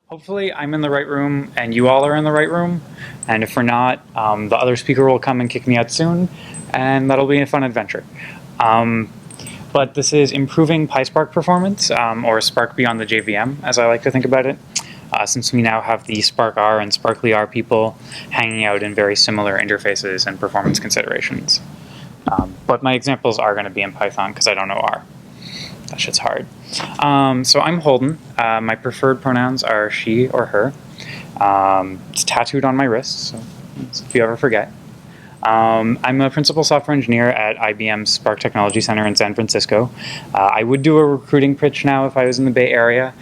Hopefully I'm in the right room and you all are in the right room. And if we're not, the other speaker will come and kick me out soon, and that'll be a fun adventure. But this is improving PySpark performance, or Spark beyond the JVM, as I like to think about it, since we now have the Spark R and Sparkly R people hanging out in very similar interfaces and performance considerations. But my examples are going to be in Python because I don't know R. That shit's hard. So I'm Holden. My preferred pronouns are she or her. It's tattooed on my wrist, so if you ever forget. I'm a principal software engineer at IBM's Spark Technology Center in San Francisco. I would do a recruiting pitch now if I was in the Bay Area,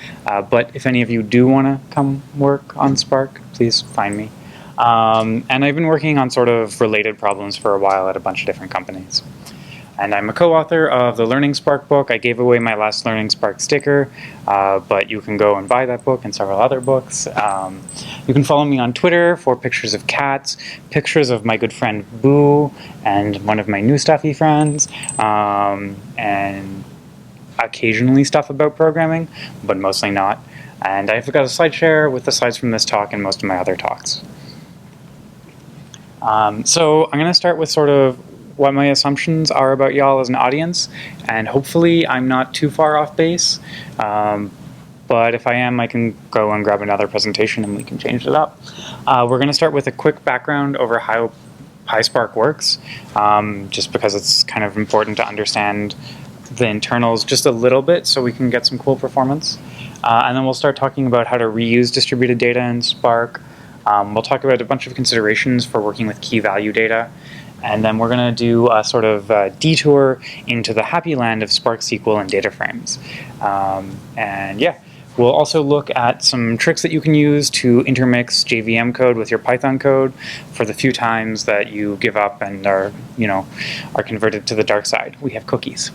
but if any of you do want to come work on Spark, please find me. And I've been working on sort of related problems for a while at a bunch of different companies. And I'm a co-author of the Learning Spark book. I gave away my last Learning Spark sticker, but you can go and buy that book and several other books. You can follow me on Twitter for pictures of cats, pictures of my good friend Boo, and one of my new stuffy friends, and occasionally stuff about programming, but mostly not. And I've got a SlideShare with the slides from this talk and most of my other talks. So I'm going to start with sort of what my assumptions are about y'all as an audience, and hopefully I'm not too far off base, but if I am, I can go and grab another presentation and we can change it up. We're going to start with a quick background over how PySpark works, just because it's kind of important to understand the internals just a little bit so we can get some cool performance. And then we'll start talking about how to reuse distributed data in Spark. We'll talk about a bunch of considerations for working with key value data. And then we're going to do a sort of detour into the happy land of Spark SQL and DataFrames. And yeah, we'll also look at some tricks that you can use to intermix JVM code with your Python code for the few times that you give up and are converted to the dark side. We have cookies.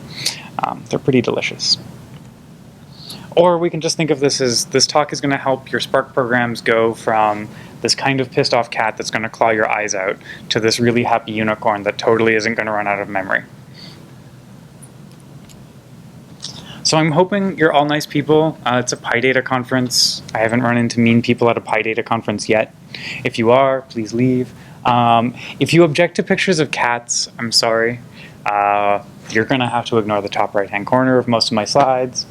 They're pretty delicious. Or we can just think of this as this talk is going to help your Spark programs go from this kind of pissed off cat that's going to claw your eyes out to this really happy unicorn that totally isn't going to run out of memory. So I'm hoping you're all nice people. It's a PyData conference. I haven't run into mean people at a PyData conference yet. If you are, please leave. If you object to pictures of cats, I'm sorry. You're going to have to ignore the top right-hand corner of most of my slides.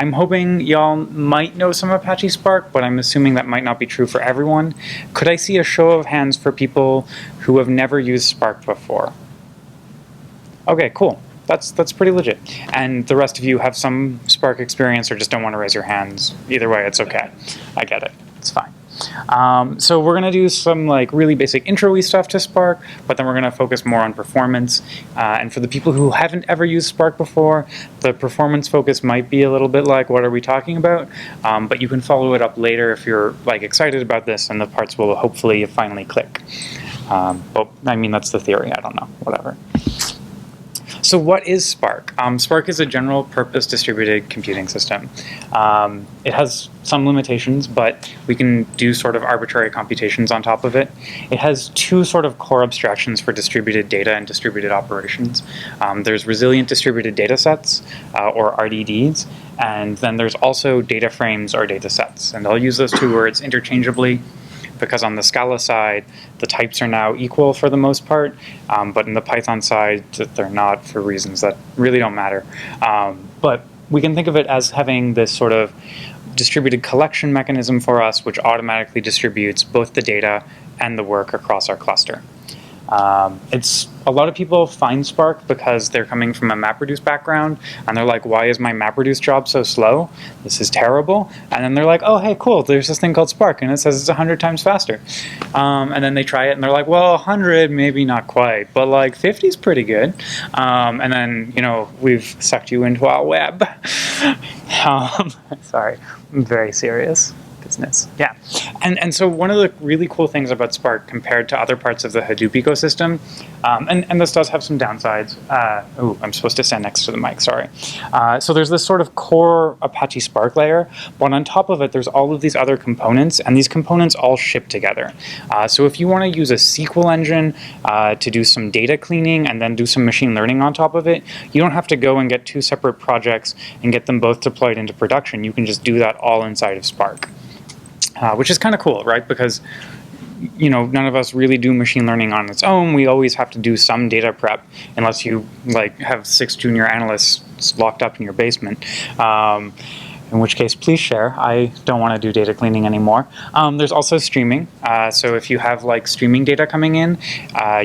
I'm hoping y'all might know some Apache Spark, but I'm assuming that might not be true for everyone. Could I see a show of hands for people who have never used Spark before? Okay, cool. That's pretty legit. And the rest of you have some Spark experience or just don't want to raise your hands. Either way, it's okay. I get it. It's fine. So we're going to do some like really basic intro-y stuff to Spark, but then we're going to focus more on performance. And for the people who haven't ever used Spark before, the performance focus might be a little bit like, what are we talking about? But you can follow it up later if you're like excited about this, and the parts will hopefully finally click. But I mean, that's the theory. I don't know. Whatever. So what is Spark? Spark is a general purpose distributed computing system. It has some limitations, but we can do sort of arbitrary computations on top of it. It has two sort of core abstractions for distributed data and distributed operations. There's resilient distributed data sets, or RDDs, and then there's also DataFrames or datasets. And I'll use those two words interchangeably, because on the Scala side, the types are now equal for the most part, but in the Python side, they're not for reasons that really don't matter. But we can think of it as having this sort of distributed collection mechanism for us, which automatically distributes both the data and the work across our cluster. A lot of people find Spark because they're coming from a MapReduce background, and they're like, why is my MapReduce job so slow? This is terrible. And then they're like, oh, hey, cool, there's this thing called Spark, and it says it's 100 times faster. And then they try it, and they're like, well, 100, maybe not quite, but like 50 is pretty good. And then, we've sucked you into our web. Sorry, I'm very serious. Business. Yeah. And so one of the really cool things about Spark compared to other parts of the Hadoop ecosystem, and this does have some downsides. I'm supposed to stand next to the mic, sorry. So there's this sort of core Apache Spark layer, but on top of it, there's all of these other components, and these components all ship together. So if you want to use a SQL engine to do some data cleaning and then do some machine learning on top of it, you don't have to go and get two separate projects and get them both deployed into production. You can just do that all inside of Spark. which is kind of cool, right? Because none of us really do machine learning on its own. We always have to do some data prep, unless you have 6 junior analysts locked up in your basement. In which case, please share. I don't want to do data cleaning anymore. There's also streaming. So if you have streaming data coming in,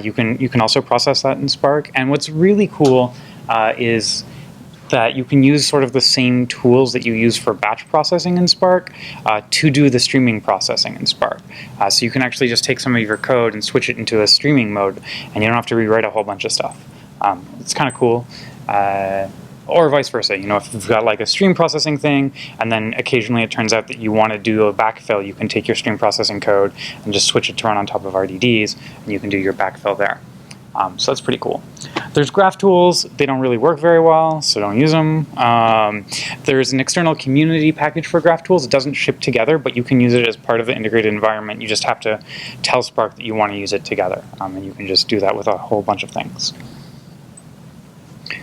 you can also process that in Spark. And what's really cool is that you can use sort of the same tools that you use for batch processing in Spark to do the streaming processing in Spark. So you can actually just take some of your code and switch it into a streaming mode, and you don't have to rewrite a whole bunch of stuff. It's kind of cool. Or vice versa, if you've got a stream processing thing, and then occasionally it turns out that you want to do a backfill, you can take your stream processing code and just switch it to run on top of RDDs, and you can do your backfill there. So that's pretty cool. There's graph tools. They don't really work very well, so don't use them. There's an external community package for graph tools. It doesn't ship together, but you can use it as part of the integrated environment. You just have to tell Spark that you want to use it together, and you can just do that with a whole bunch of things.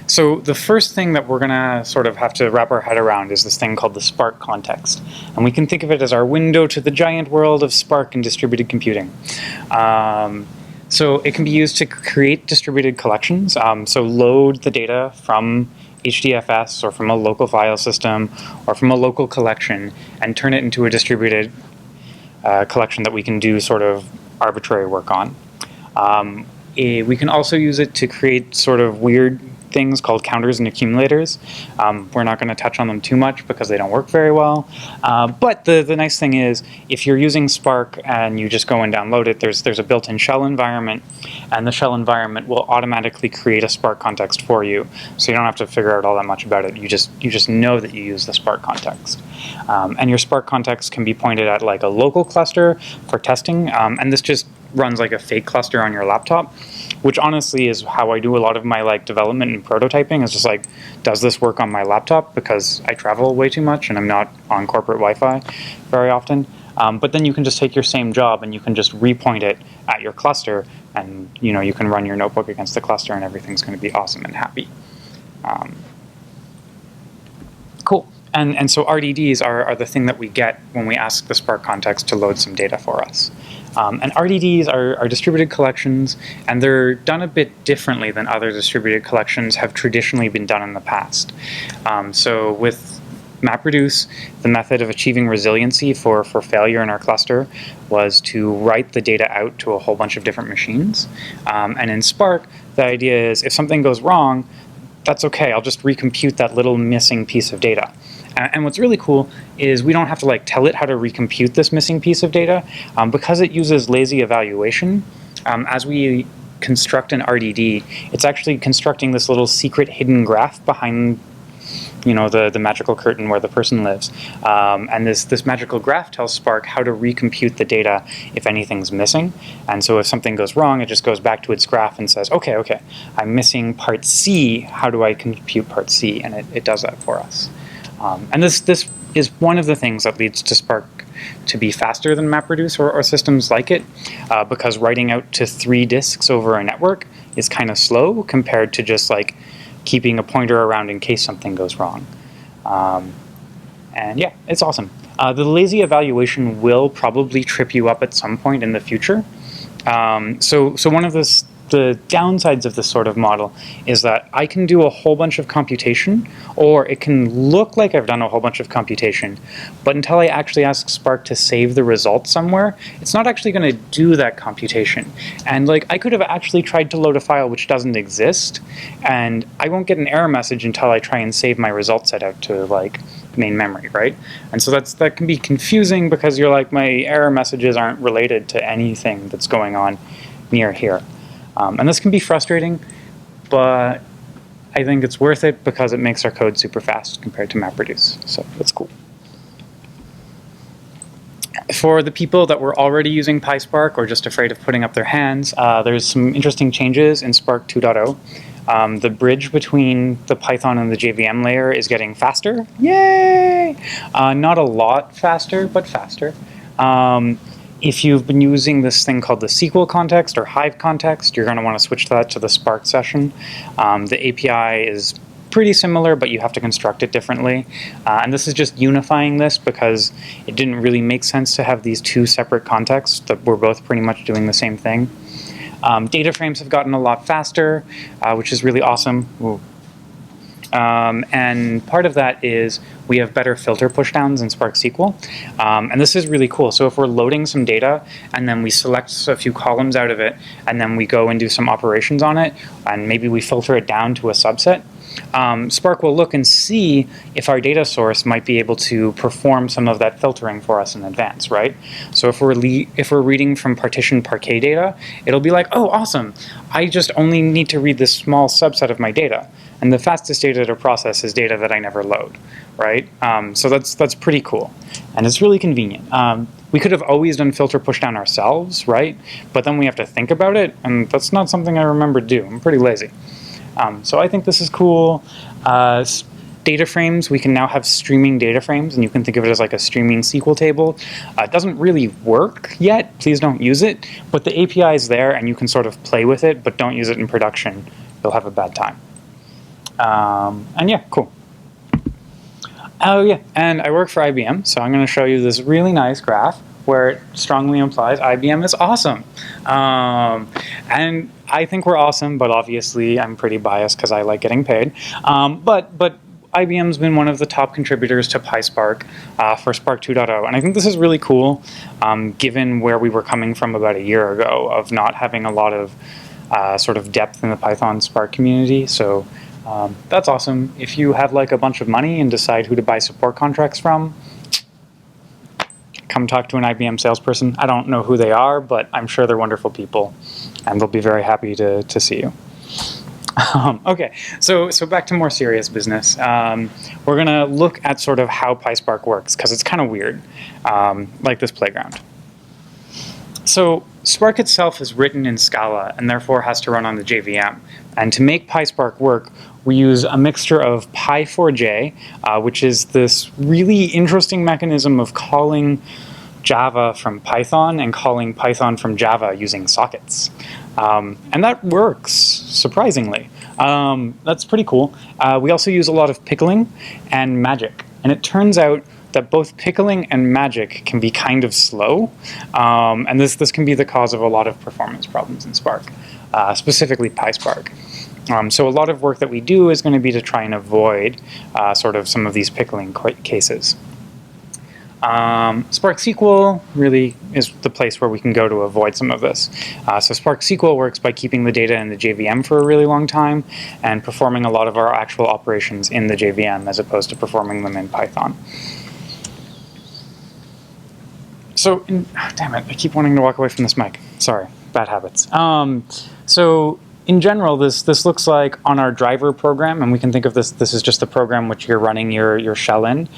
So the first thing that we're going to sort of have to wrap our head around is this thing called the Spark context. And we can think of it as our window to the giant world of Spark and distributed computing. So it can be used to create distributed collections. So load the data from HDFS or from a local file system or from a local collection and turn it into a distributed collection that we can do sort of arbitrary work on. We can also use it to create sort of weird things called counters and accumulators. We're not going to touch on them too much because they don't work very well. But the nice thing is, if you're using Spark and you just go and download it, there's a built-in shell environment, and the shell environment will automatically create a Spark context for you. So you don't have to figure out all that much about it. You just know that you use the Spark context. And your Spark context can be pointed at a local cluster for testing, and this just runs like a fake cluster on your laptop, which honestly is how I do a lot of my development and prototyping. Is just does this work on my laptop, because I travel way too much and I'm not on corporate Wi-Fi very often. But then you can just take your same job and you can just repoint it at your cluster, and you can run your notebook against the cluster and everything's going to be awesome and happy. Cool. And so RDDs are the thing that we get when we ask the Spark context to load some data for us. And RDDs are distributed collections, and they're done a bit differently than other distributed collections have traditionally been done in the past. So with MapReduce, the method of achieving resiliency for failure in our cluster was to write the data out to a whole bunch of different machines. And in Spark, the idea is if something goes wrong, that's okay. I'll just recompute that little missing piece of data. And what's really cool is we don't have to tell it how to recompute this missing piece of data, because it uses lazy evaluation. As we construct an RDD, it's actually constructing this little secret hidden graph behind the magical curtain where the person lives. And this magical graph tells Spark how to recompute the data if anything's missing. And so if something goes wrong, it just goes back to its graph and says, okay, I'm missing part C. How do I compute part C? And it does that for us. And this is one of the things that leads to Spark to be faster than MapReduce or systems like it, because writing out to 3 disks over a network is kind of slow compared to just keeping a pointer around in case something goes wrong. And yeah, it's awesome. The lazy evaluation will probably trip you up at some point in the future. So one of the downsides of this sort of model is that I can do a whole bunch of computation, or it can look like I've done a whole bunch of computation, but until I actually ask Spark to save the result somewhere, it's not actually going to do that computation. And I could have actually tried to load a file which doesn't exist, and I won't get an error message until I try and save my result set out to main memory, right? And so that can be confusing, because you're my error messages aren't related to anything that's going on near here. And this can be frustrating, but I think it's worth it because it makes our code super fast compared to MapReduce. So that's cool. For the people that were already using PySpark or just afraid of putting up their hands, there's some interesting changes in Spark 2.0. The bridge between the Python and the JVM layer is getting faster. Yay! Not a lot faster, but faster. If you've been using this thing called the SQL context or Hive context, you're going to want to switch that to the Spark session. The API is pretty similar, but you have to construct it differently. And this is just unifying this because it didn't really make sense to have these two separate contexts that were both pretty much doing the same thing. DataFrames have gotten a lot faster, which is really awesome. Ooh. And part of that is we have better filter pushdowns in Spark SQL. And this is really cool. So if we're loading some data and then we select a few columns out of it and then we go and do some operations on it and maybe we filter it down to a subset, Spark will look and see if our data source might be able to perform some of that filtering for us in advance, right? So if we're reading from partition Parquet data, it'll be like, oh, awesome. I just only need to read this small subset of my data. And the fastest data to process is data that I never load, right? So that's pretty cool. And it's really convenient. We could have always done filter pushdown ourselves, right? But then we have to think about it, and that's not something I remember to do. I'm pretty lazy. So I think this is cool. DataFrames, we can now have streaming DataFrames, and you can think of it as like a streaming SQL table. It doesn't really work yet. Please don't use it. But the API is there, and you can sort of play with it, but don't use it in production. You'll have a bad time. And yeah, cool. Oh yeah, and I work for IBM, so I'm going to show you this really nice graph where it strongly implies IBM is awesome. And I think we're awesome, but obviously I'm pretty biased because I like getting paid. But IBM's been one of the top contributors to PySpark for Spark 2.0, and I think this is really cool, given where we were coming from about a year ago of not having a lot of sort of depth in the Python Spark community. So that's awesome. If you have like a bunch of money and decide who to buy support contracts from, come talk to an IBM salesperson. I don't know who they are, but I'm sure they're wonderful people, and they'll be very happy to see you. Okay, so back to more serious business. We're going to look at sort of how PySpark works, because it's kind of weird, like this playground. So Spark itself is written in Scala and therefore has to run on the JVM. And to make PySpark work, we use a mixture of Py4j, which is this really interesting mechanism of calling Java from Python and calling Python from Java using sockets. And that works, surprisingly. That's pretty cool. We also use a lot of pickling and magic. And it turns out that both pickling and magic can be kind of slow. And this can be the cause of a lot of performance problems in Spark, specifically PySpark. So a lot of work that we do is going to be to try and avoid sort of some of these pickling cases. Spark SQL really is the place where we can go to avoid some of this. So Spark SQL works by keeping the data in the JVM for a really long time and performing a lot of our actual operations in the JVM as opposed to performing them in Python. So, damn it, I keep wanting to walk away from this mic. Sorry, bad habits. So in general, this looks like on our driver program, and we can think of this is just the program which you're running your shell in.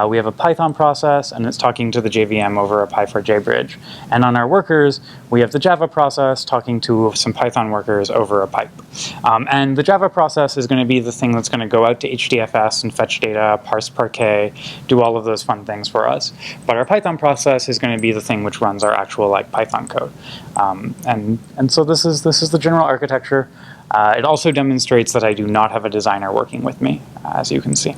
We have a Python process, and it's talking to the JVM over a Py4j bridge. And on our workers, we have the Java process talking to some Python workers over a pipe. And the Java process is going to be the thing that's going to go out to HDFS and fetch data, parse Parquet, do all of those fun things for us. But our Python process is going to be the thing which runs our actual like Python code. And so this is the general architecture. It also demonstrates that I do not have a designer working with me, as you can see.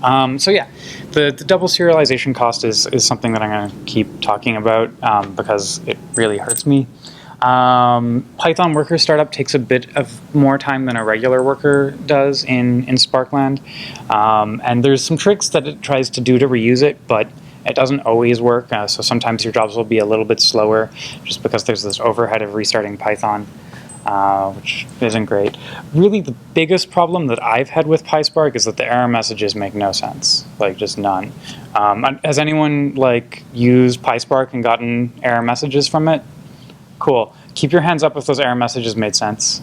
So yeah, the double serialization cost is something that I'm going to keep talking about because it really hurts me. Python worker startup takes a bit of more time than a regular worker does in Sparkland. And there's some tricks that it tries to do to reuse it, but it doesn't always work. So sometimes your jobs will be a little bit slower just because there's this overhead of restarting Python, which isn't great. Really, the biggest problem that I've had with PySpark is that the error messages make no sense, like just none. Has anyone like used PySpark and gotten error messages from it? Cool. Keep your hands up if those error messages made sense.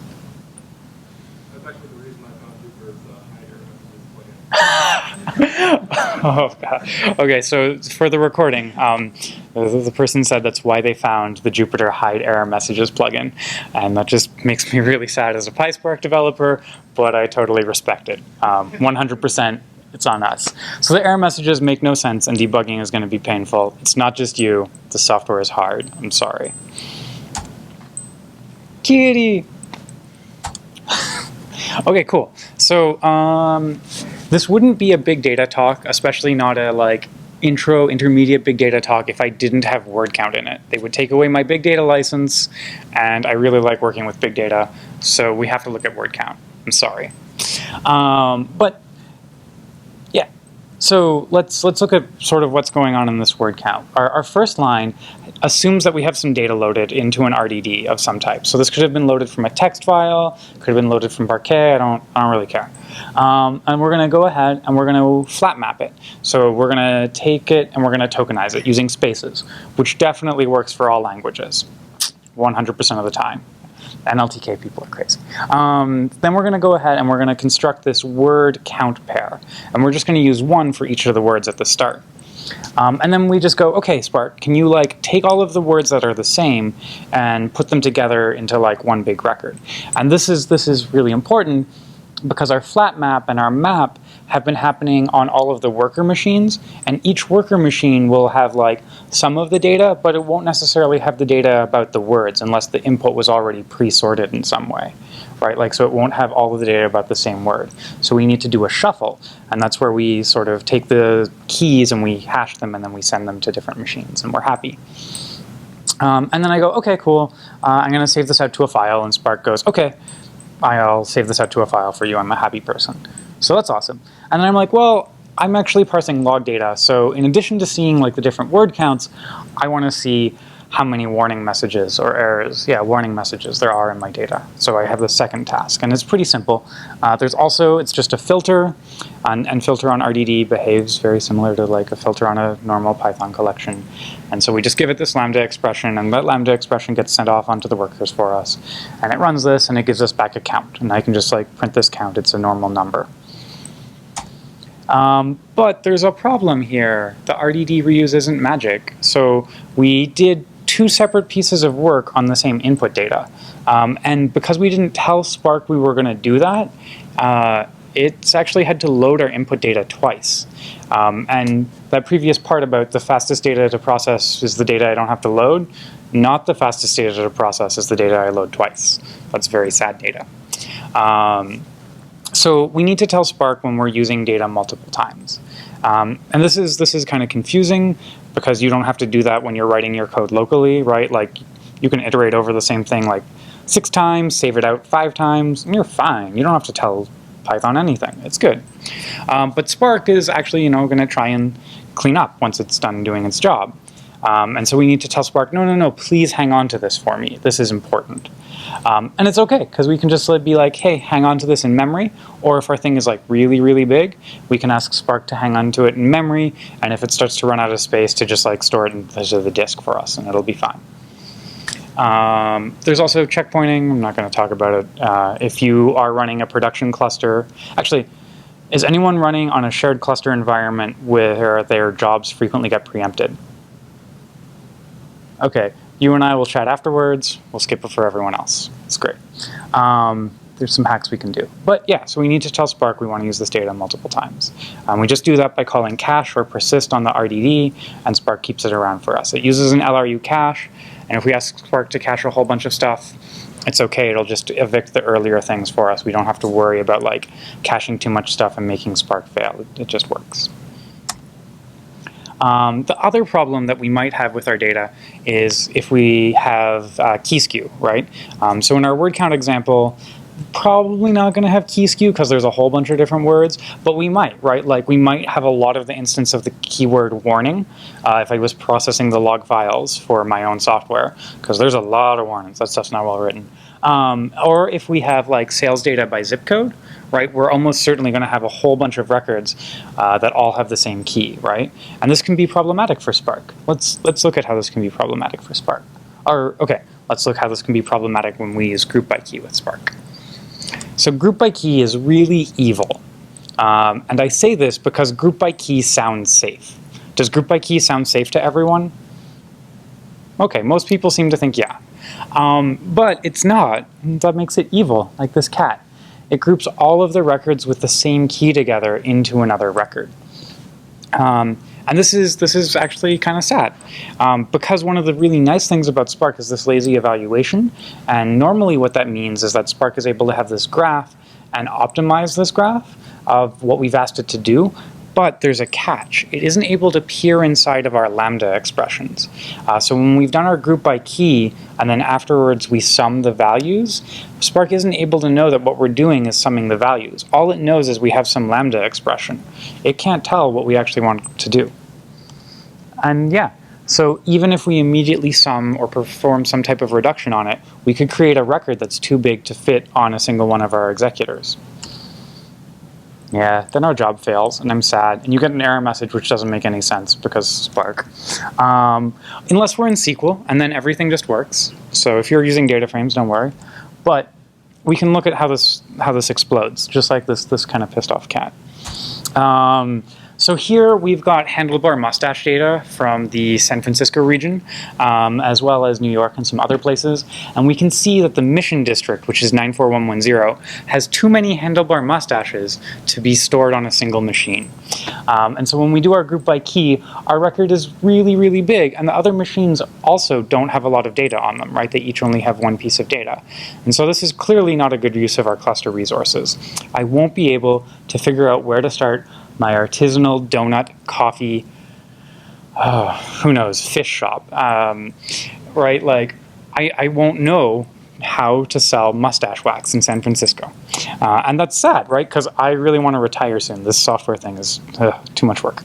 That's actually the reason I found Jupyter's hide error messages plugin. Oh, God. Okay, so for the recording, the person said that's why they found the Jupyter hide error messages plugin. And that just makes me really sad as a PySpark developer, but I totally respect it. 100%. It's on us. So the error messages make no sense, and debugging is going to be painful. It's not just you. The software is hard. I'm sorry. Kitty! Okay, cool. So this wouldn't be a big data talk, especially not a like intro, intermediate big data talk if I didn't have word count in it. They would take away my big data license, and I really like working with big data, so we have to look at word count. I'm sorry. But yeah, so let's look at sort of what's going on in this word count. Our first line assumes that we have some data loaded into an RDD of some type. So this could have been loaded from a text file, could have been loaded from Parquet, I don't really care. And we're going to go ahead and we're going to flat map it. So we're going to take it and we're going to tokenize it using spaces, which definitely works for all languages, 100% of the time. NLTK people are crazy. Then we're going to go ahead and we're going to construct this word count pair. And we're just going to use 1 for each of the words at the start. And then we just go, okay, Spark, can you like take all of the words that are the same and put them together into like one big record? And this is really important because our flat map and our map have been happening on all of the worker machines, and each worker machine will have like some of the data, but it won't necessarily have the data about the words unless the input was already pre-sorted in some way, right? Like, so it won't have all of the data about the same word. So we need to do a shuffle, and that's where we sort of take the keys and we hash them and then we send them to different machines, and we're happy. And then I go, okay, cool, I'm going to save this out to a file, and Spark goes, okay, I'll save this out to a file for you, I'm a happy person. So that's awesome. And then I'm like, well, I'm actually parsing log data, so in addition to seeing like the different word counts, I want to see how many warning messages or errors, warning messages there are in my data. So I have the second task, and it's pretty simple. There's also, it's just a filter, and filter on RDD behaves very similar to like a filter on a normal Python collection. And so we just give it this Lambda expression, and that Lambda expression gets sent off onto the workers for us. And it runs this, and it gives us back a count. And I can just like print this count, it's a normal number. But there's a problem here. The RDD reuse isn't magic. So we did 2 separate pieces of work on the same input data. And because we didn't tell Spark we were going to do that, it's actually had to load our input data twice. And that previous part about the fastest data to process is the data I don't have to load, not the fastest data to process is the data I load twice. That's very sad data. So we need to tell Spark when we're using data multiple times. And this is kind of confusing because you don't have to do that when you're writing your code locally, right? Like you can iterate over the same thing like 6 times, save it out 5 times, and you're fine. You don't have to tell Python anything. It's good. But Spark is actually, going to try and clean up once it's done doing its job. And so we need to tell Spark, no, please hang on to this for me. This is important. And it's okay, because we can just be like, hey, hang on to this in memory. Or if our thing is like really, really big, we can ask Spark to hang on to it in memory. And if it starts to run out of space, to just like store it into the disk for us, and it'll be fine. There's also checkpointing. I'm not going to talk about it. If you are running a production cluster, actually, is anyone running on a shared cluster environment where their jobs frequently get preempted? Okay, you and I will chat afterwards. We'll skip it for everyone else. It's great. There's some hacks we can do. But yeah, so we need to tell Spark we want to use this data multiple times. We just do that by calling cache or persist on the RDD, and Spark keeps it around for us. It uses an LRU cache, and if we ask Spark to cache a whole bunch of stuff, it's okay. It'll just evict the earlier things for us. We don't have to worry about like caching too much stuff and making Spark fail. It just works. The other problem that we might have with our data is if we have key skew, right? So in our word count example, probably not going to have key skew because there's a whole bunch of different words, but we might, right? Like we might have a lot of the instance of the keyword warning if I was processing the log files for my own software, because there's a lot of warnings. That stuff's not well written. Or if we have like sales data by zip code, right? We're almost certainly going to have a whole bunch of records that all have the same key, right? And this can be problematic for Spark. Let's look at how this can be problematic for Spark. Okay, let's look how this can be problematic when we use groupByKey with Spark. So groupByKey is really evil. And I say this because groupByKey sounds safe. Does groupByKey sound safe to everyone? Okay, most people seem to think yeah. But it's not. That makes it evil, like this cat. It groups all of the records with the same key together into another record. And this is actually kind of sad, because one of the really nice things about Spark is this lazy evaluation. And normally what that means is that Spark is able to have this graph and optimize this graph of what we've asked it to do. But there's a catch. It isn't able to peer inside of our lambda expressions. So when we've done our group by key, and then afterwards we sum the values, Spark isn't able to know that what we're doing is summing the values. All it knows is we have some lambda expression. It can't tell what we actually want to do. And yeah, so even if we immediately sum or perform some type of reduction on it, we could create a record that's too big to fit on a single one of our executors. Yeah, then our job fails, and I'm sad. And you get an error message which doesn't make any sense because Spark. Unless we're in SQL, and then everything just works. So if you're using DataFrames, don't worry. But we can look at how this explodes, just like this kind of pissed off cat. So here we've got handlebar mustache data from the San Francisco region, as well as New York and some other places. And we can see that the mission district, which is 94110, has too many handlebar mustaches to be stored on a single machine. And so when we do our group by key, our record is really, really big. And the other machines also don't have a lot of data on them, right? They each only have one piece of data. And so this is clearly not a good use of our cluster resources. I won't be able to figure out where to start my artisanal donut, coffee, who knows, fish shop, right? Like, I won't know how to sell mustache wax in San Francisco. And that's sad, right? Because I really want to retire soon. This software thing is too much work.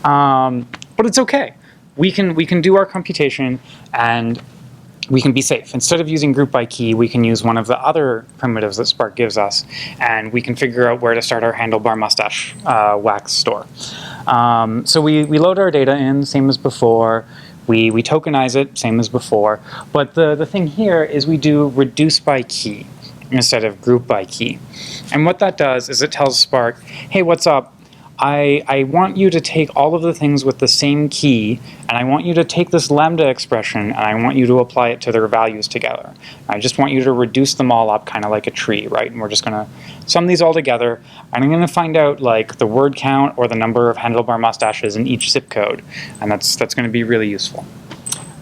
But it's okay. We can do our computation and we can be safe. Instead of using group by key, we can use one of the other primitives that Spark gives us, and we can figure out where to start our handlebar mustache wax store. So we load our data in, same as before. We tokenize it, same as before. But the thing here is we do reduce by key instead of group by key. And what that does is it tells Spark, hey, what's up? I want you to take all of the things with the same key, and I want you to take this lambda expression, and I want you to apply it to their values together. I just want you to reduce them all up kind of like a tree, right? And we're just going to sum these all together, and I'm going to find out like the word count or the number of handlebar mustaches in each zip code, and that's going to be really useful.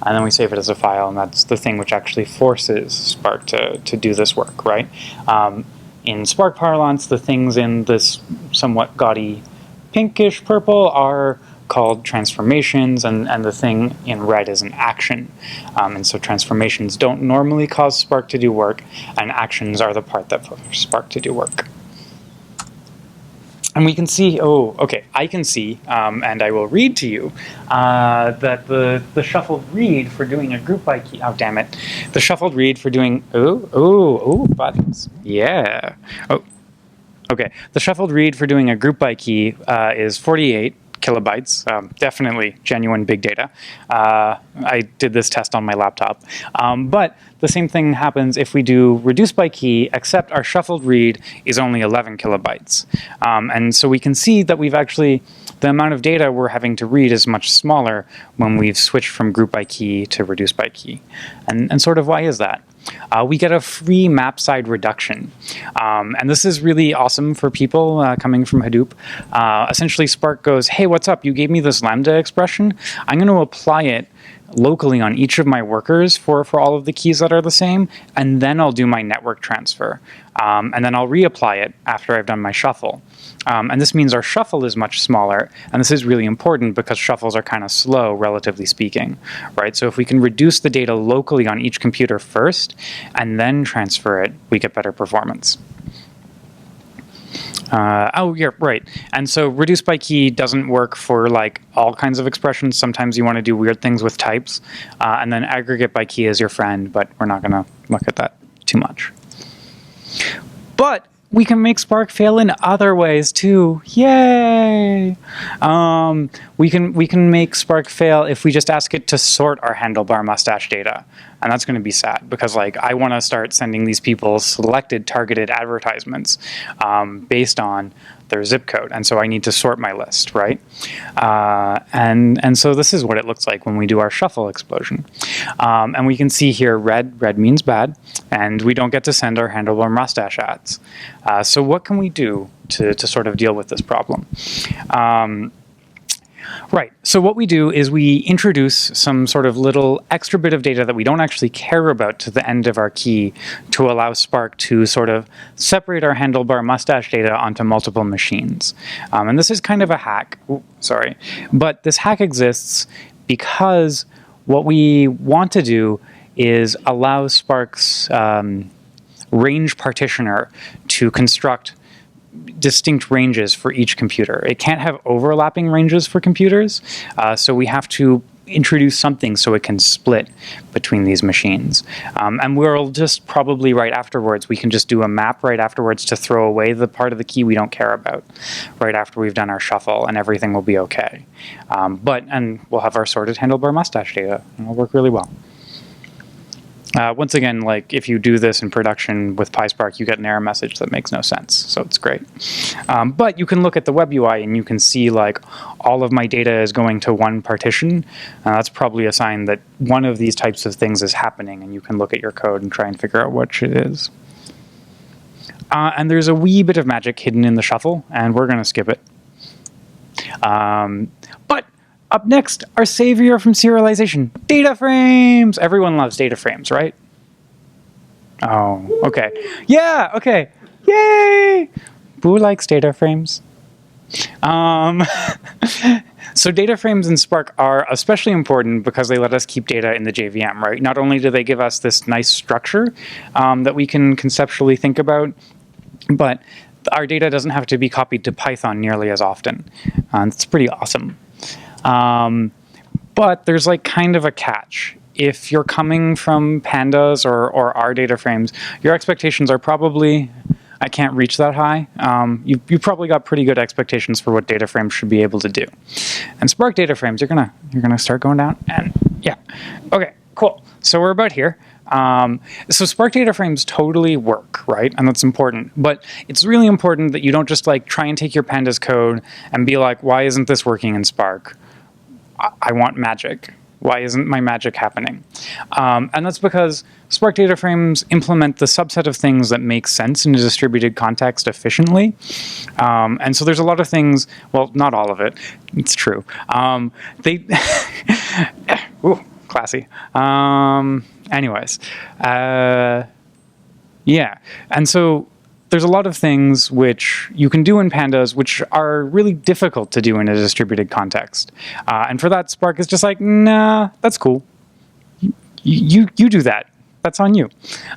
And then we save it as a file, and that's the thing which actually forces Spark to do this work, right? In Spark parlance, the things in this somewhat gaudy pinkish purple are called transformations, and the thing in red is an action. And so transformations don't normally cause Spark to do work, and actions are the part that force Spark to do work. And we can see, I can see, and I will read to you, that the shuffled read for doing a group by key, the shuffled read for doing, buttons, yeah. Okay, the shuffled read for doing a group by key is 48 kilobytes, definitely genuine big data. I did this test on my laptop. But the same thing happens if we do reduce by key, except our shuffled read is only 11 kilobytes. And so we can see that we've actually, the amount of data we're having to read is much smaller when we've switched from group by key to reduce by key. And sort of why is that? We get a free map side reduction. And this is really awesome for people coming from Hadoop. Essentially, Spark goes, hey, what's up? You gave me this lambda expression. I'm going to apply it locally on each of my workers for all of the keys that are the same, and then I'll do my network transfer. And then I'll reapply it after I've done my shuffle. And this means our shuffle is much smaller, and this is really important because shuffles are kind of slow, relatively speaking, right? So if we can reduce the data locally on each computer first, and then transfer it, we get better performance. Yeah, right. And so reduce by key doesn't work for like all kinds of expressions. Sometimes you want to do weird things with types. And then aggregate by key is your friend, but we're not going to look at that too much. But we can make Spark fail in other ways too. Yay! We can make Spark fail if we just ask it to sort our handlebar mustache data. And that's going to be sad because like I want to start sending these people selected targeted advertisements based on their zip code. And so I need to sort my list, right? And so this is what it looks like when we do our shuffle explosion. And we can see here red means bad, and we don't get to send our handlebar mustache ads. So what can we do to sort of deal with this problem? Right. So what we do is we introduce some sort of little extra bit of data that we don't actually care about to the end of our key to allow Spark to sort of separate our handlebar mustache data onto multiple machines. And this is kind of a hack. Ooh, sorry. But this hack exists because what we want to do is allow Spark's range partitioner to construct distinct ranges for each computer. It can't have overlapping ranges for computers, so we have to introduce something so it can split between these machines. And we'll just probably right afterwards, we can just do a map right afterwards to throw away the part of the key we don't care about right after we've done our shuffle, and everything will be okay. And we'll have our sorted handlebar mustache data, and it'll work really well. Once again, like if you do this in production with PySpark, you get an error message that makes no sense, so it's great. But you can look at the web UI and you can see like all of my data is going to one partition. That's probably a sign that one of these types of things is happening, and you can look at your code and try and figure out which it is. And there's a wee bit of magic hidden in the shuffle, and we're going to skip it. But up next, our savior from serialization, DataFrames. Everyone loves DataFrames, right? Oh, okay. Yeah, okay. Yay! Who likes DataFrames? So DataFrames in Spark are especially important because they let us keep data in the JVM, right? Not only do they give us this nice structure that we can conceptually think about, but our data doesn't have to be copied to Python nearly as often. It's pretty awesome. But there's like kind of a catch. If you're coming from pandas or our data frames, your expectations are probably, I can't reach that high. You've probably got pretty good expectations for what data frames should be able to do. And Spark data frames, you're gonna start going down, and yeah. Okay, cool. So we're about here. So Spark data frames totally work, right? And that's important. But it's really important that you don't just like try and take your pandas code and be like, why isn't this working in Spark? I want magic. Why isn't my magic happening? And that's because Spark data frames implement the subset of things that make sense in a distributed context efficiently. And so there's a lot of things, well, not all of it. It's true. Ooh, classy. Anyways, yeah. And so there's a lot of things which you can do in pandas which are really difficult to do in a distributed context. And for that, Spark is just like, nah, that's cool. You do that. That's on you.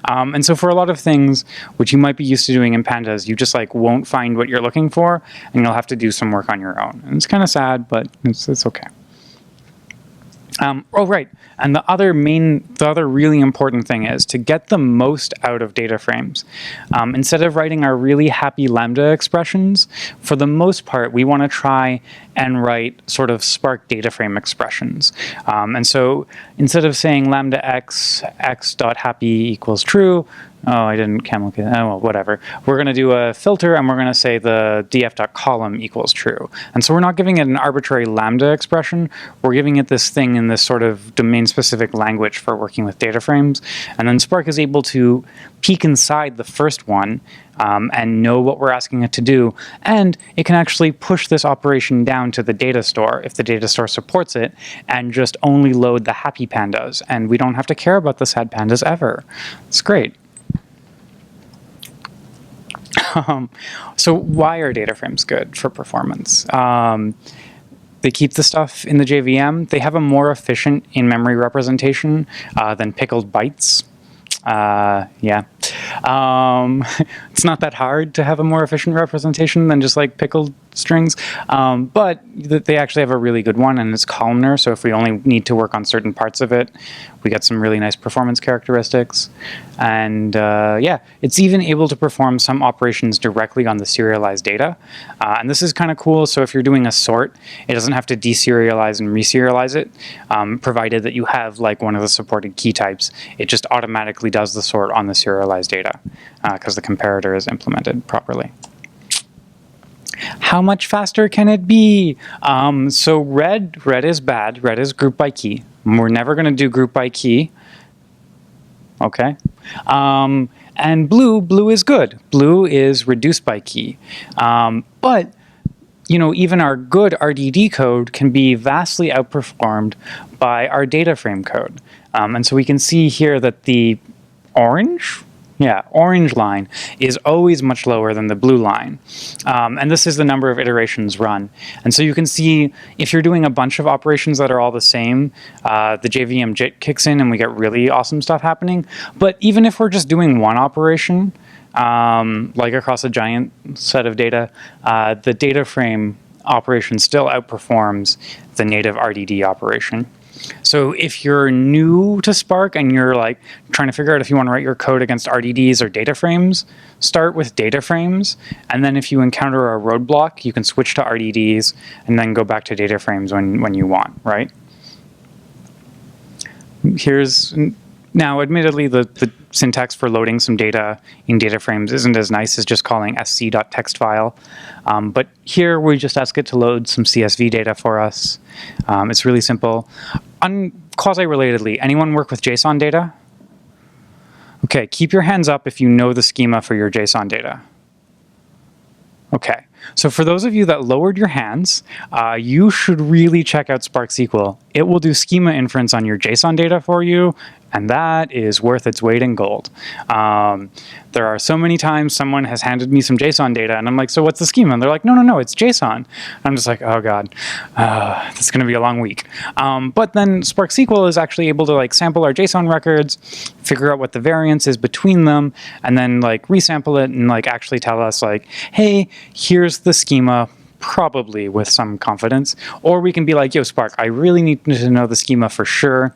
And so for a lot of things which you might be used to doing in pandas, you just like won't find what you're looking for, and you'll have to do some work on your own. And it's kind of sad, but it's okay. Oh, right. And the other really important thing is to get the most out of data frames. Instead of writing our really happy Lambda expressions, for the most part, we want to try and write sort of Spark data frame expressions. And so instead of saying lambda x.happy equals true, oh, I didn't camel. Oh, well, whatever. We're going to do a filter, and we're going to say the df.column equals true. And so we're not giving it an arbitrary lambda expression. We're giving it this thing in this sort of domain-specific language for working with data frames. And then Spark is able to peek inside the first one and know what we're asking it to do. And it can actually push this operation down to the data store if the data store supports it, and just only load the happy pandas. And we don't have to care about the sad pandas ever. It's great. So why are data frames good for performance? They keep the stuff in the JVM. They have a more efficient in-memory representation than pickled bytes. Yeah. It's not that hard to have a more efficient representation than just like pickled strings, but they actually have a really good one, and it's columnar, so if we only need to work on certain parts of it, we get some really nice performance characteristics. And yeah, it's even able to perform some operations directly on the serialized data. And this is kind of cool, so if you're doing a sort, it doesn't have to deserialize and reserialize it, provided that you have like one of the supported key types. It just automatically does the sort on the serialized data because the comparator is implemented properly. How much faster can it be? So red is bad. Red is group by key. We're never going to do group by key. Okay. And blue is good. Blue is reduced by key. But even our good RDD code can be vastly outperformed by our DataFrame code. And so we can see here that the orange line is always much lower than the blue line. And this is the number of iterations run. And so you can see if you're doing a bunch of operations that are all the same, the JVM JIT kicks in and we get really awesome stuff happening. But even if we're just doing one operation, like across a giant set of data, the data frame operation still outperforms the native RDD operation. So if you're new to Spark and you're like trying to figure out if you want to write your code against RDDs or DataFrames, start with DataFrames. And then if you encounter a roadblock, you can switch to RDDs and then go back to DataFrames when you want, right? Now, admittedly, the syntax for loading some data in DataFrames isn't as nice as just calling sc.textfile. But here we just ask it to load some CSV data for us. It's really simple. Quasi-relatedly, anyone work with JSON data? Okay, keep your hands up if you know the schema for your JSON data. Okay, so for those of you that lowered your hands, you should really check out Spark SQL. It will do schema inference on your JSON data for you, and that is worth its weight in gold. There are so many times someone has handed me some JSON data, and I'm like, so what's the schema? And they're like, no, it's JSON. I'm just like, oh God, it's going to be a long week. But then Spark SQL is actually able to like sample our JSON records, figure out what the variance is between them, and then like resample it and like actually tell us like, hey, here's the schema, probably with some confidence. Or we can be like, yo, Spark, I really need to know the schema for sure.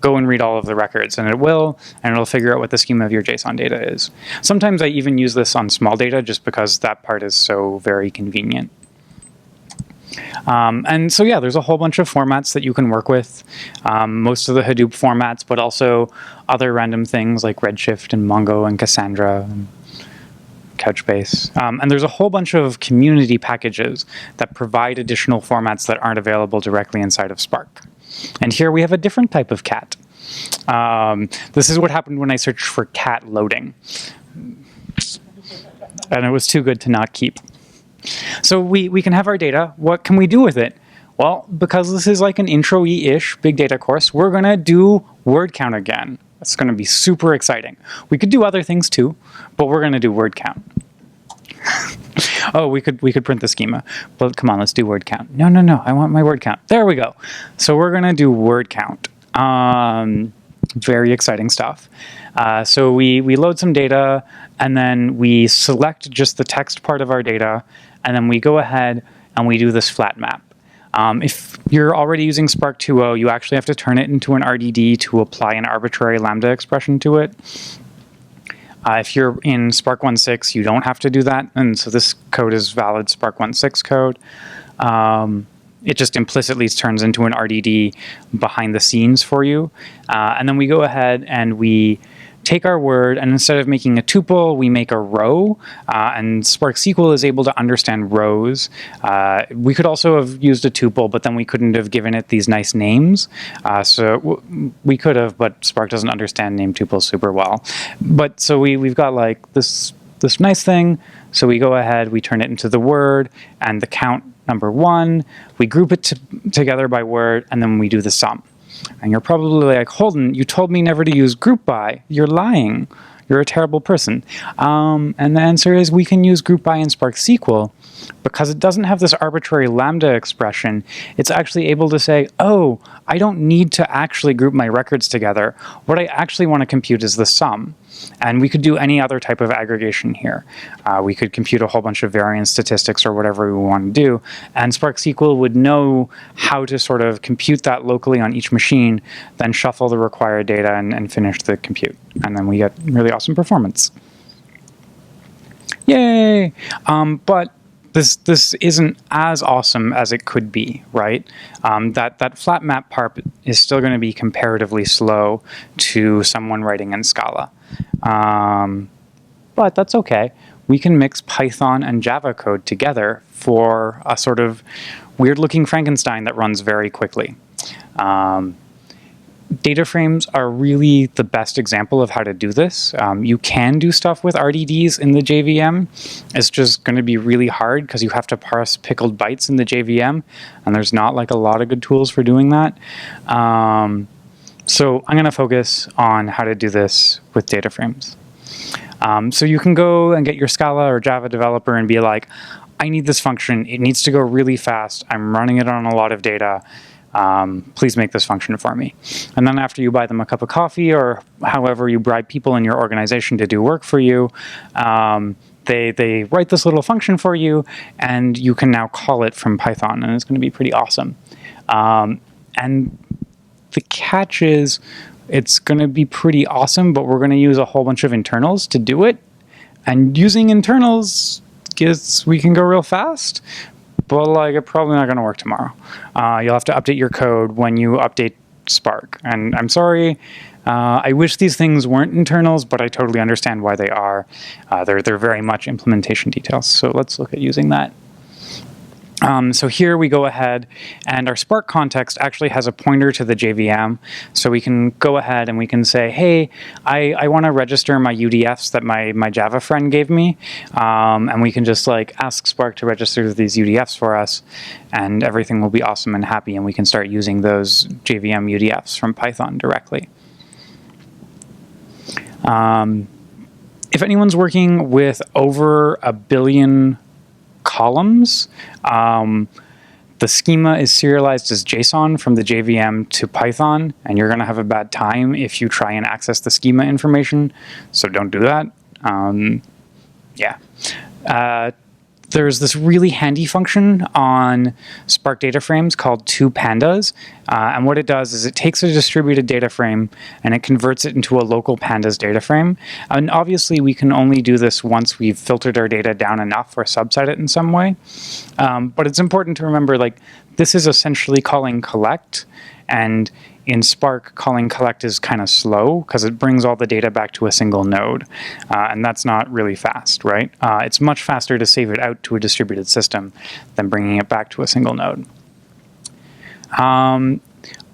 Go and read all of the records, and it will, and it'll figure out what the schema of your JSON data is. Sometimes I even use this on small data just because that part is so very convenient. And so yeah, there's a whole bunch of formats that you can work with. Most of the Hadoop formats, but also other random things like Redshift and Mongo and Cassandra and Couchbase. And there's a whole bunch of community packages that provide additional formats that aren't available directly inside of Spark. And here we have a different type of cat. This is what happened when I searched for cat loading. And it was too good to not keep. So we can have our data. What can we do with it? Well, because this is like an intro-y-ish big data course, we're going to do word count again. It's going to be super exciting. We could do other things too, but we're going to do word count. Oh, we could print the schema. But come on, let's do word count. No, I want my word count. There we go. So we're going to do word count. Very exciting stuff. So we load some data, and then we select just the text part of our data, and then we go ahead and we do this flat map. If you're already using Spark 2.0, you actually have to turn it into an RDD to apply an arbitrary lambda expression to it. If you're in Spark 1.6, you don't have to do that, and so this code is valid Spark 1.6 code. It just implicitly turns into an RDD behind the scenes for you. And then we go ahead and we take our word, and instead of making a tuple, we make a row, and Spark SQL is able to understand rows. We could also have used a tuple, but then we couldn't have given it these nice names. So we could have, but Spark doesn't understand name tuples super well. But so we've got like this nice thing. So we go ahead, we turn it into the word and the count number 1. We group it together by word, and then we do the sum. And you're probably like, Holden, you told me never to use groupby. You're lying. You're a terrible person. And the answer is we can use groupby in Spark SQL because it doesn't have this arbitrary lambda expression. It's actually able to say, oh, I don't need to actually group my records together. What I actually want to compute is the sum. And we could do any other type of aggregation here. We could compute a whole bunch of variance statistics or whatever we want to do. And Spark SQL would know how to sort of compute that locally on each machine, then shuffle the required data and finish the compute. And then we get really awesome performance. Yay! But this isn't as awesome as it could be, right? That flat map part is still going to be comparatively slow to someone writing in Scala. But that's okay. We can mix Python and Java code together for a sort of weird-looking Frankenstein that runs very quickly. DataFrames are really the best example of how to do this. You can do stuff with RDDs in the JVM. It's just going to be really hard because you have to parse pickled bytes in the JVM, and there's not like a lot of good tools for doing that. So I'm going to focus on how to do this with DataFrames. So you can go and get your Scala or Java developer and be like, I need this function. It needs to go really fast. I'm running it on a lot of data. Please make this function for me. And then after you buy them a cup of coffee or however you bribe people in your organization to do work for you, they write this little function for you, and you can now call it from Python, and it's going to be pretty awesome. And the catch is it's going to be pretty awesome, but we're going to use a whole bunch of internals to do it. And using internals we can go real fast, but like it's probably not going to work tomorrow. You'll have to update your code when you update Spark. And I'm sorry, I wish these things weren't internals, but I totally understand why they are. They're very much implementation details. So let's look at using that. So here we go ahead, and our Spark context actually has a pointer to the JVM. So we can go ahead and we can say, hey, I want to register my UDFs that my Java friend gave me. And we can just like ask Spark to register these UDFs for us, and everything will be awesome and happy, and we can start using those JVM UDFs from Python directly. If anyone's working with over 1 billion columns, the schema is serialized as JSON from the JVM to Python, and you're going to have a bad time if you try and access the schema information, so don't do that. There's this really handy function on Spark DataFrames called toPandas, and what it does is it takes a distributed data frame and it converts it into a local pandas data frame. And obviously we can only do this once we've filtered our data down enough or subset it in some way. But it's important to remember, like, this is essentially calling collect, and in Spark, calling collect is kind of slow because it brings all the data back to a single node, and that's not really fast, right? It's much faster to save it out to a distributed system than bringing it back to a single node.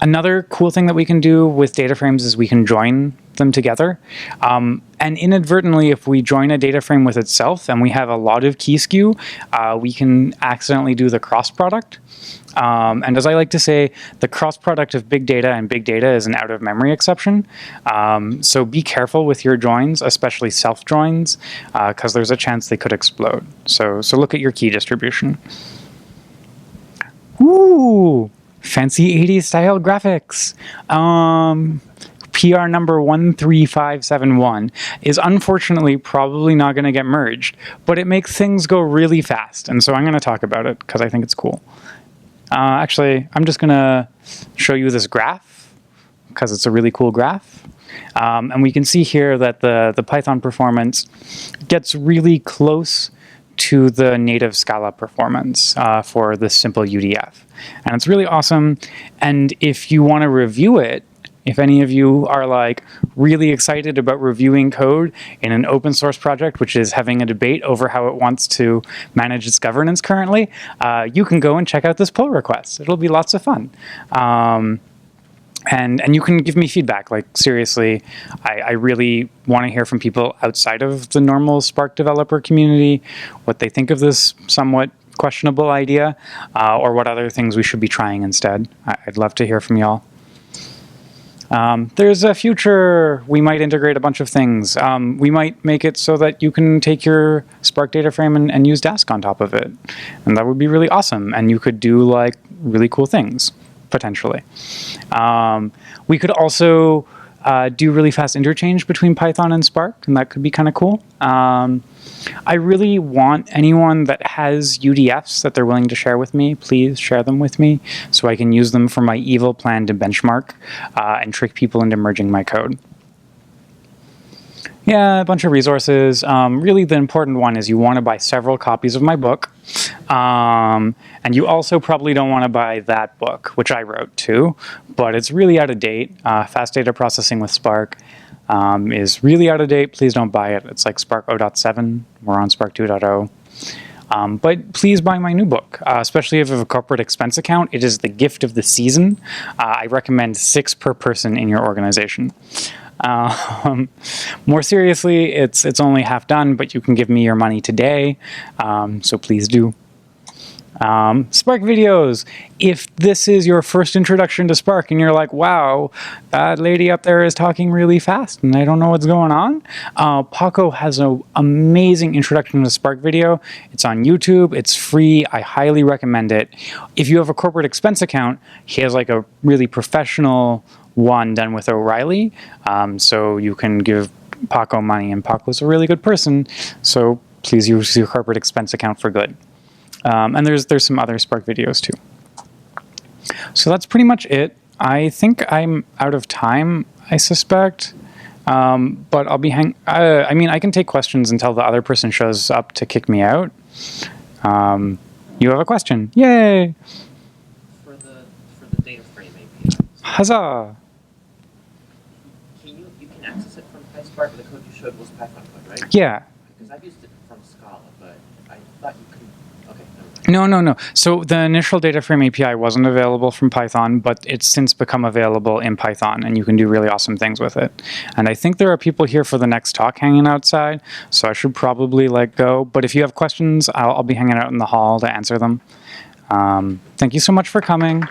Another cool thing that we can do with DataFrames is we can join them together. And inadvertently, if we join a data frame with itself and we have a lot of key skew, we can accidentally do the cross product. And as I like to say, the cross product of big data and big data is an out-of-memory exception. So be careful with your joins, especially self-joins, because there's a chance they could explode. So look at your key distribution. Ooh, fancy 80s style graphics. PR number 13571 is unfortunately probably not going to get merged, but it makes things go really fast. And so I'm going to talk about it because I think it's cool. Actually, I'm just going to show you this graph because it's a really cool graph. And we can see here that the Python performance gets really close to the native Scala performance for this simple UDF. And it's really awesome. And if you want to review it, if any of you are like really excited about reviewing code in an open source project, which is having a debate over how it wants to manage its governance currently, you can go and check out this pull request. It'll be lots of fun. And you can give me feedback. Like, seriously, I really want to hear from people outside of the normal Spark developer community, what they think of this somewhat questionable idea, or what other things we should be trying instead. I'd love to hear from y'all. There's a future. We might integrate a bunch of things. We might make it so that you can take your Spark data frame and use Dask on top of it. And that would be really awesome. And you could do like really cool things, potentially. We could also do really fast interchange between Python and Spark, and that could be kind of cool. I really want anyone that has UDFs that they're willing to share with me, please share them with me so I can use them for my evil plan to benchmark and trick people into merging my code. Yeah, a bunch of resources. Really, the important one is you want to buy several copies of my book. And you also probably don't want to buy that book, which I wrote too, but it's really out of date. Fast data processing with Spark is really out of date. Please don't buy it. It's like Spark 0.7. We're on Spark 2.0. But please buy my new book, especially if you have a corporate expense account. It is the gift of the season. I recommend 6 per person in your organization. More seriously, it's only half done, but you can give me your money today, so please do. Spark videos. If this is your first introduction to Spark and you're like, wow, that lady up there is talking really fast and I don't know what's going on, Paco has an amazing introduction to Spark video. It's on YouTube. It's free. I highly recommend it. If you have a corporate expense account, he has like a really professional one done with O'Reilly, so you can give Paco money, and Paco's a really good person, so please use your corporate expense account for good. And there's some other Spark videos too. So that's pretty much it. I think I'm out of time, I suspect, but I'll be I mean, I can take questions until the other person shows up to kick me out. You have a question? Yay! For the DataFrame API. Huzzah! You can access it from PySpark. The code you showed was Python code, right? Yeah. Because I've used it from Scala, but I thought you could. Okay. No. So the initial DataFrame API wasn't available from Python, but it's since become available in Python, and you can do really awesome things with it. And I think there are people here for the next talk hanging outside, so I should probably go. But if you have questions, I'll be hanging out in the hall to answer them. Thank you so much for coming.